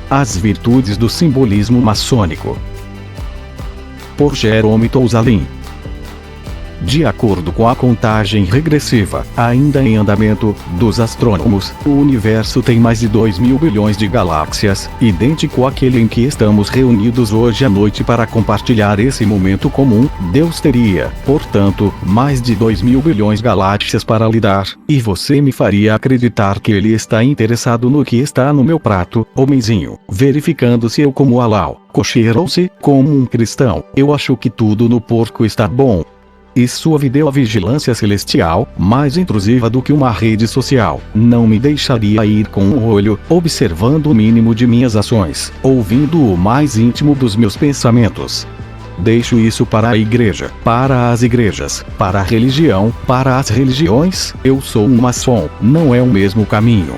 As virtudes do simbolismo maçônico. Por Jerome Touzalin. De acordo com a contagem regressiva, ainda em andamento, dos astrônomos, o universo tem mais de 2.000 bilhões de galáxias, idêntico àquele em que estamos reunidos hoje à noite para compartilhar esse momento comum. Deus teria, portanto, mais de 2.000 bilhões de galáxias para lidar, e você me faria acreditar que ele está interessado no que está no meu prato, homenzinho, verificando se eu como halal, kosher ou se, como um cristão, eu acho que tudo no porco está bom. E sua videovigilância celestial, mais intrusiva do que uma rede social, não me deixaria ir com um olho, observando o mínimo de minhas ações, ouvindo o mais íntimo dos meus pensamentos. Deixo isso para a igreja, para as igrejas, para a religião, para as religiões. Eu sou um maçom, não é o mesmo caminho.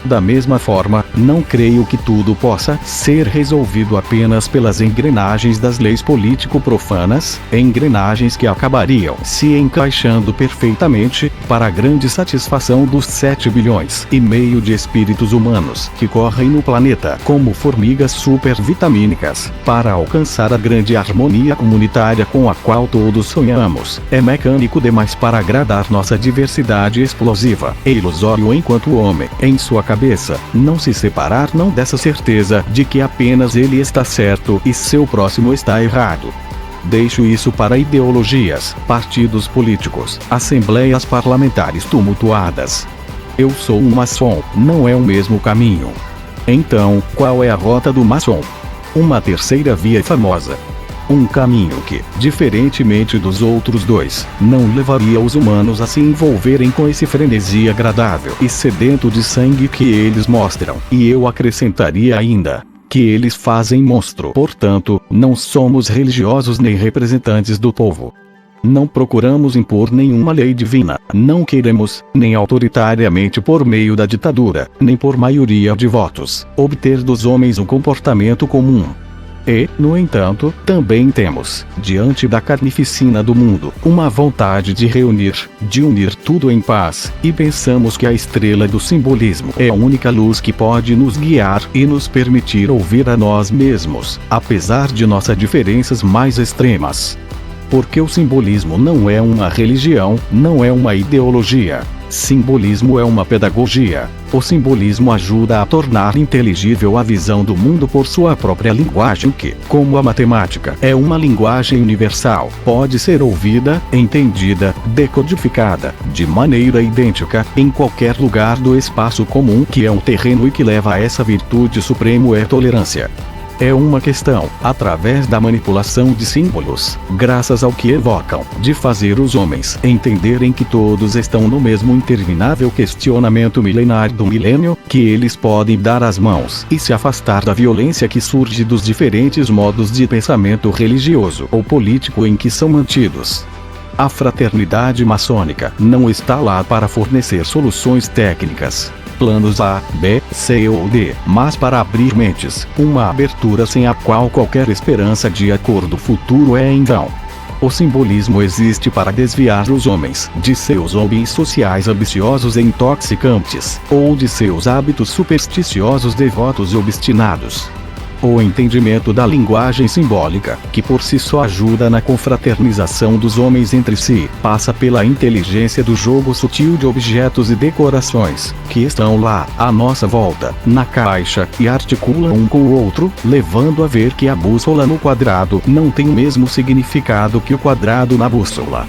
Da mesma forma, não creio que tudo possa ser resolvido apenas pelas engrenagens das leis político-profanas, engrenagens que acabariam se encaixando perfeitamente, para a grande satisfação dos 7,5 bilhões de espíritos humanos que correm no planeta como formigas supervitamínicas, para alcançar a grande harmonia comunitária com a qual todos sonhamos. É mecânico demais para agradar nossa diversidade explosiva, e ilusório enquanto o homem, em sua cabeça, não se separar não dessa certeza de que apenas ele está certo e seu próximo está errado. Deixo isso para ideologias, partidos políticos, assembleias parlamentares tumultuadas. Eu sou um maçom, não é o mesmo caminho. Então, qual é a rota do maçom? Uma terceira via famosa. Um caminho que, diferentemente dos outros dois, não levaria os humanos a se envolverem com esse frenesi agradável e sedento de sangue que eles mostram, e eu acrescentaria ainda, que eles fazem monstro. Portanto, não somos religiosos nem representantes do povo. Não procuramos impor nenhuma lei divina, não queremos, nem autoritariamente por meio da ditadura, nem por maioria de votos, obter dos homens um comportamento comum. E, no entanto, também temos, diante da carnificina do mundo, uma vontade de unir tudo em paz, e pensamos que a estrela do simbolismo é a única luz que pode nos guiar e nos permitir ouvir a nós mesmos, apesar de nossas diferenças mais extremas. Porque o simbolismo não é uma religião, não é uma ideologia. Simbolismo é uma pedagogia. O simbolismo ajuda a tornar inteligível a visão do mundo por sua própria linguagem que, como a matemática é uma linguagem universal, pode ser ouvida, entendida, decodificada, de maneira idêntica, em qualquer lugar do espaço comum que é um terreno e que leva a essa virtude suprema é tolerância. É uma questão, através da manipulação de símbolos, graças ao que evocam, de fazer os homens entenderem que todos estão no mesmo interminável questionamento milenar do milênio, que eles podem dar as mãos e se afastar da violência que surge dos diferentes modos de pensamento religioso ou político em que são mantidos. A fraternidade maçônica não está lá para fornecer soluções técnicas, planos A, B, C ou D, mas para abrir mentes, uma abertura sem a qual qualquer esperança de acordo futuro é em vão. O simbolismo existe para desviar os homens de seus hobbies sociais ambiciosos e intoxicantes, ou de seus hábitos supersticiosos devotos e obstinados. O entendimento da linguagem simbólica, que por si só ajuda na confraternização dos homens entre si, passa pela inteligência do jogo sutil de objetos e decorações, que estão lá, à nossa volta, na caixa, e articulam um com o outro, levando a ver que a bússola no quadrado não tem o mesmo significado que o quadrado na bússola.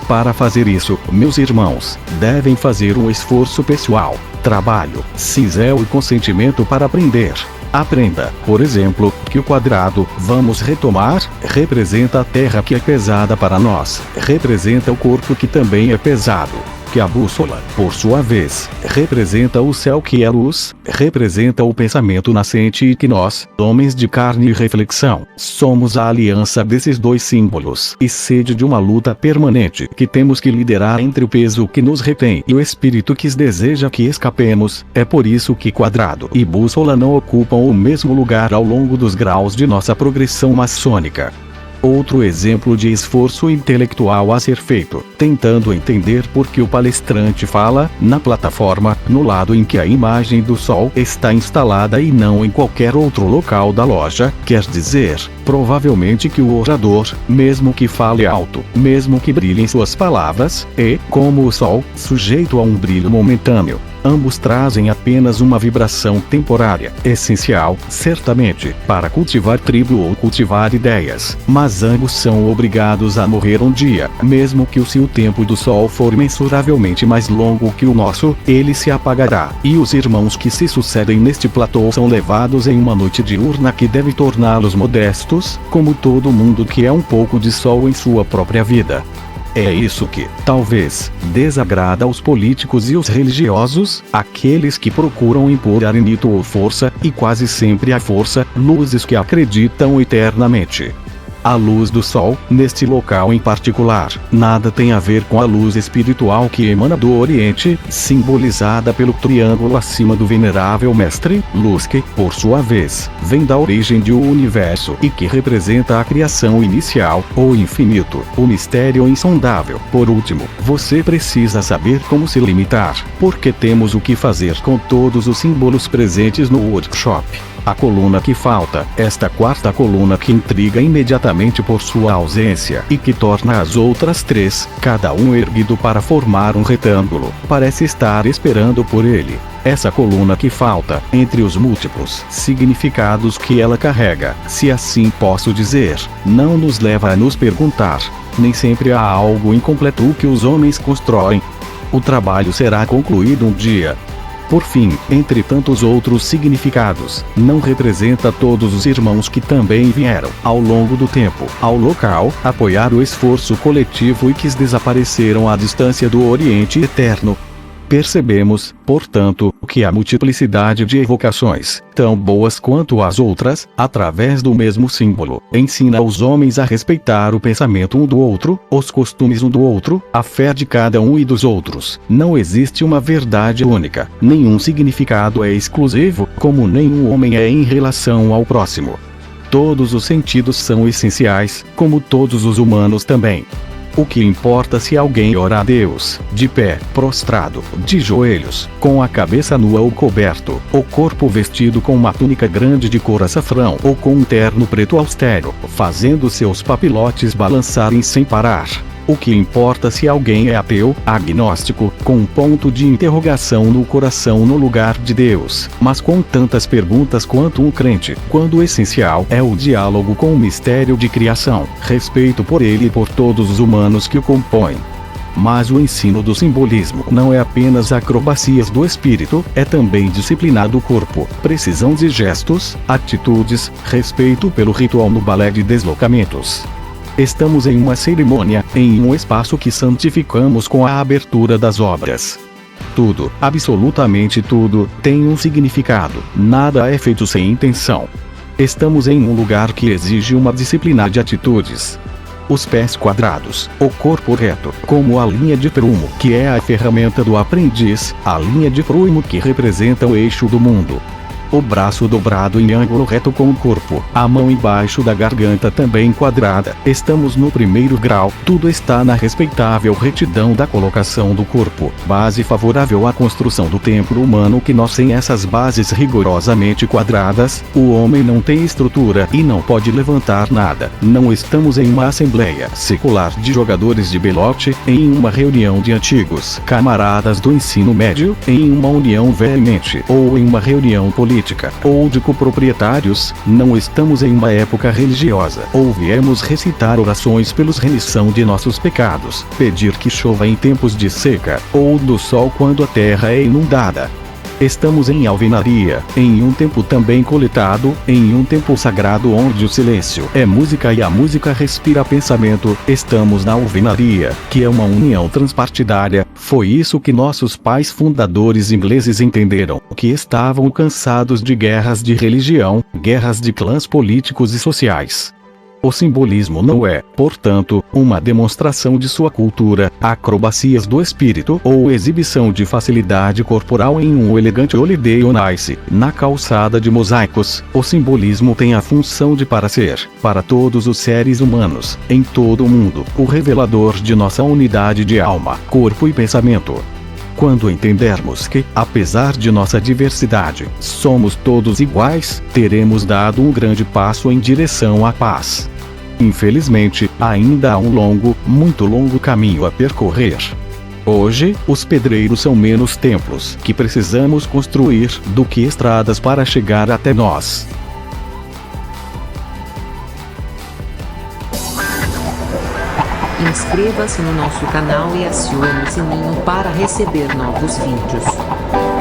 Para fazer isso, meus irmãos, devem fazer um esforço pessoal, trabalho, cisel e consentimento para aprender. Aprenda, por exemplo, que o quadrado, vamos retomar, representa a terra que é pesada para nós, representa o corpo que também é pesado. Que a bússola, por sua vez, representa o céu que é luz, representa o pensamento nascente e que nós, homens de carne e reflexão, somos a aliança desses dois símbolos e sede de uma luta permanente que temos que liderar entre o peso que nos retém e o espírito que deseja que escapemos. É por isso que quadrado e bússola não ocupam o mesmo lugar ao longo dos graus de nossa progressão maçônica. Outro exemplo de esforço intelectual a ser feito, tentando entender por que o palestrante fala, na plataforma, no lado em que a imagem do sol está instalada e não em qualquer outro local da loja, quer dizer, provavelmente que o orador, mesmo que fale alto, mesmo que brilhem suas palavras, é, como o sol, sujeito a um brilho momentâneo. Ambos trazem apenas uma vibração temporária, essencial, certamente, para cultivar tribo ou cultivar ideias, mas ambos são obrigados a morrer um dia, mesmo que se o tempo do sol for mensuravelmente mais longo que o nosso, ele se apagará, e os irmãos que se sucedem neste platô são levados em uma noite diurna que deve torná-los modestos, como todo mundo que é um pouco de sol em sua própria vida. É isso que, talvez, desagrada aos políticos e os religiosos, aqueles que procuram impor arenito ou força, e quase sempre a força, luzes que acreditam eternamente. A luz do sol, neste local em particular, nada tem a ver com a luz espiritual que emana do Oriente, simbolizada pelo triângulo acima do venerável mestre, luz que, por sua vez, vem da origem do universo e que representa a criação inicial, o infinito, o mistério insondável. Por último, você precisa saber como se limitar, porque temos o que fazer com todos os símbolos presentes no workshop. A coluna que falta, esta quarta coluna que intriga imediatamente por sua ausência e que torna as outras três, cada um erguido para formar um retângulo, parece estar esperando por ele. Essa coluna que falta, entre os múltiplos significados que ela carrega, se assim posso dizer, não nos leva a nos perguntar. Nem sempre há algo incompleto que os homens constroem. O trabalho será concluído um dia. Por fim, entre tantos outros significados, não representa todos os irmãos que também vieram, ao longo do tempo, ao local, apoiar o esforço coletivo e que desapareceram à distância do Oriente Eterno. Percebemos, portanto, que a multiplicidade de evocações, tão boas quanto as outras, através do mesmo símbolo, ensina os homens a respeitar o pensamento um do outro, os costumes um do outro, a fé de cada um e dos outros. Não existe uma verdade única, nenhum significado é exclusivo, como nenhum homem é em relação ao próximo. Todos os sentidos são essenciais, como todos os humanos também. O que importa se alguém ora a Deus, de pé, prostrado, de joelhos, com a cabeça nua ou coberto, o corpo vestido com uma túnica grande de cor açafrão ou com um terno preto austero, fazendo seus papilotes balançarem sem parar. O que importa se alguém é ateu, agnóstico, com um ponto de interrogação no coração no lugar de Deus, mas com tantas perguntas quanto um crente, quando o essencial é o diálogo com o mistério de criação, respeito por ele e por todos os humanos que o compõem. Mas o ensino do simbolismo não é apenas acrobacias do espírito, é também disciplina do corpo, precisão de gestos, atitudes, respeito pelo ritual no balé de deslocamentos. Estamos em uma cerimônia, em um espaço que santificamos com a abertura das obras. Tudo, absolutamente tudo, tem um significado, nada é feito sem intenção. Estamos em um lugar que exige uma disciplina de atitudes. Os pés quadrados, o corpo reto, como a linha de prumo, que é a ferramenta do aprendiz, a linha de prumo que representa o eixo do mundo. O braço dobrado em ângulo reto com o corpo, a mão embaixo da garganta também quadrada. Estamos no primeiro grau, tudo está na respeitável retidão da colocação do corpo, base favorável à construção do templo humano que nós sem essas bases rigorosamente quadradas, o homem não tem estrutura e não pode levantar nada. Não estamos em uma assembleia secular de jogadores de belote, em uma reunião de antigos camaradas do ensino médio, em uma união veemente, ou em uma reunião política, ou de coproprietários. Não estamos em uma época religiosa, ou viemos recitar orações pelos remissão de nossos pecados, pedir que chova em tempos de seca, ou do sol quando a terra é inundada. Estamos em alvenaria, em um tempo também coletado, em um tempo sagrado onde o silêncio é música e a música respira pensamento. Estamos na alvenaria, que é uma união transpartidária. Foi isso que nossos pais fundadores ingleses entenderam, que estavam cansados de guerras de religião, guerras de clãs políticos e sociais. O simbolismo não é, portanto, uma demonstração de sua cultura, acrobacias do espírito ou exibição de facilidade corporal em um elegante holiday on ice, na calçada de mosaicos. O simbolismo tem a função de ser, para todos os seres humanos, em todo o mundo, o revelador de nossa unidade de alma, corpo e pensamento. Quando entendermos que, apesar de nossa diversidade, somos todos iguais, teremos dado um grande passo em direção à paz. Infelizmente, ainda há um longo, muito longo caminho a percorrer. Hoje, os pedreiros são menos templos que precisamos construir do que estradas para chegar até nós. Inscreva-se no nosso canal e acione o sininho para receber novos vídeos.